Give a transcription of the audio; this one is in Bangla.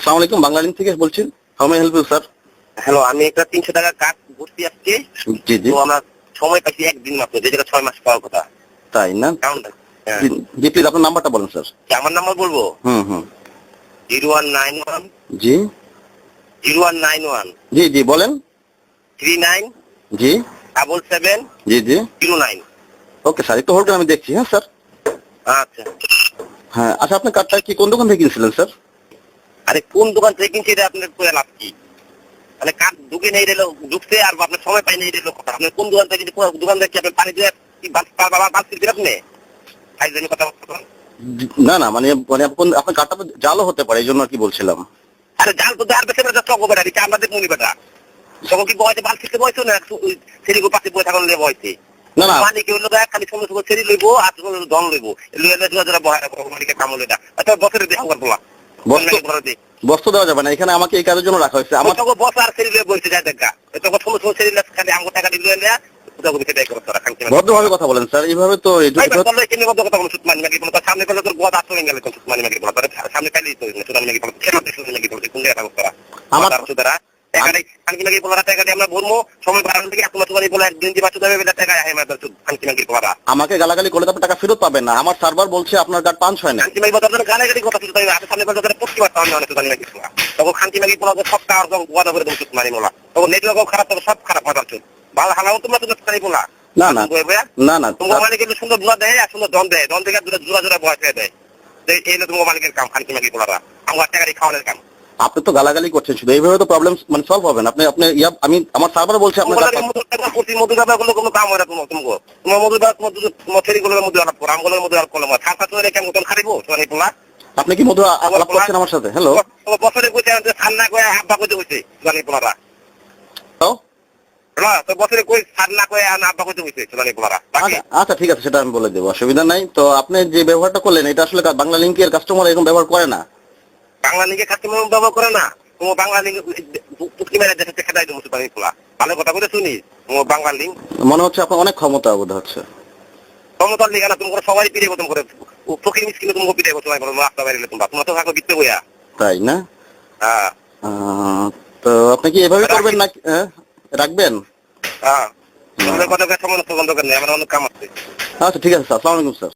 আসসালামু আলাইকুম, বাংলালিংক থেকে বলছি। How may help you sir? Hello, আমি একটা 300 টাকা কাজ ভর্তি আসছি। জি জি। তো আমরা সময় পাইছি একদিন মাত্র, যে জায়গায় 6 মাস পাওয়ার কথা। তাই না? হ্যাঁ। জি প্লিজ আপনার নাম্বারটা বলেন স্যার। আমার নাম্বার বলবো? হুম। 0191 জি 0191 জি জি বলেন। 39 জি 77 জি জি 09। ওকে স্যার, একটু হোল্ড করে আমি দেখছি। হ্যাঁ স্যার। আচ্ছা। হ্যাঁ আচ্ছা, আপনি কার্ডটা কি কোন দোকান থেকে কিনছিলেন স্যার? আরে কোন দোকান থেকে কিনছি এটা আপনার করে লাভ কি? মানে কাজ ঢুকে নেই রেলো, ঢুকতে আর আপনার সময় পাই নেই রেলো কথা। আপনি কোন দোকান থেকে পুরো দোকান থেকে আপনি পানি দিয়ে কি বাস দিচ্ছেন আপনি? তাই জন্য কথা বলছেন। না না, মানে মানে আপনার কার্ডটা তো জালও হতে পারে, এই জন্য আর কি বলছিলাম। আরে জাল তো আর বেশি বেড়া চক বেড়া দিচ্ছে আমাদের মুনি বেটা। তখন কি বয়সে বাল ছিটতে বয়স না, সেরিগো পাশে বয়ে থাকুন বয়সে। না না, মানে কি হলো খালি সময় সময় সেরি লইবো আর দন লইবো লইলে যারা মালিকে কামলে দা আচ্ছা বছরে দেখা করবো বস্তু দেওয়া যাবে না এখানে, আমাকে এই কাজের জন্য রাখা হয়েছে। আমার তখন বস আর সেরি লয়ে বলতে যায় দেখা তখন সময় সময় সেরি খালি আমগো টাকা দিলে নেয়া ভদ্রভাবে কথা বলেন স্যার, এইভাবে তো সামনে পেলে তোর গোয়া আসতে গেলে সুতমানি মাগি বলা সামনে পেলেই তো সুতমানি মাগি বলা খেলা মাগি বলছে কোন জায়গা করা আমার সুতরা টাকাটাই খানকি মাগি বলা টাকাটি আমরা ভরবো সময় বাড়ানো থেকে আপনার সুতমানি বলে একদিন যে বাচ্চা দেবে টাকা আহে মাদার খানকি মাগি বলা আমাকে গালাগালি করলে আপনি টাকা ফেরত পাবেন না। আমার সার্ভার বলছে আপনার কার্ড পাঞ্চ হয় না। খানকি মাগি বলা গালাগালি কথা শুনতে হবে সামনে পেলে তোর প্রতি বার্তা আমি অনেক সুতমানি মাগি বলা তখন খানকি মাগি বলা সব টাকা গোয়া ধরে দেবো সুতমানি বলা তখন নেটওয়ার্কও খারাপ তবে সব খারাপ মাদার ভালো হালাও তোমরা তো সুতমানি বলা না না না না, তোমার মালিক কিন্তু সুন্দর বুয়া দেয় আর সুন্দর দন দেয়, দন থেকে জোড়া জোড়া বয়স হয়ে দেয়। এই হলো তোমার মালিকের কাম, খানকি মাগি বলারা আমার টাকারি খাওয়ানোর কাম। আপনি তো গালাগালি করছেন শুধু, এইভাবে তো প্রবলেম মানে সলভ হবে না। আপনি আমি আমার সার্ভার বলছে আপনার মধুর কোনো কাম হয় না তোমার মধুর তোমার ছেলেগুলোর মধ্যে আলাপ করো আমগুলোর মধ্যে আলাপ করলো ছাড়া তো কেমন খারিবো তোমার এই পোলা। আপনি কি মধু আলাপ করছেন আমার সাথে? হ্যালো, বছরে কইতে ঠান্ডা করে হাব্বা কইতে হইছে জানি পোলারা তো বছরে কই ঠান্ডা করে আব্বা কইতে হইছে জানি পোলারা। আচ্ছা ঠিক আছে, সেটা আমি বলে দেবো, অসুবিধা নাই। তো আপনি যে ব্যবহারটা করলেন এটা আসলে বাংলা লিংকের কাস্টমার এরকম ব্যবহার করে না। বাংলা লিঙ্কে কাস্টমার ব্যবহার করে না, তোমার বাংলা লিঙ্ক পুটকি মেরে দেশে খেদাই দেবো সুতরাং পোলা। ভালো কথা বলে শুনি তোমার বাংলা লিঙ্ক মনে হচ্ছে আপনার অনেক ক্ষমতা বোধ হচ্ছে। ক্ষমতার লিখা না তোমার সবাই পিড়ে বোধ করে ফকির মিসকিনে তোমাকে পিড়ে বোধ রাস্তা বাইরে তোমরা তো থাকো বিত্তে বইয়া। তাই না? হ্যাঁ। তো আপনি কি এভাবে করবেন না রাখবেন? হ্যাঁ, কথা সমান নেই, আমার অনেক কাম আছে। আচ্ছা ঠিক আছে স্যার, আসসালামু আলাইকুম স্যার।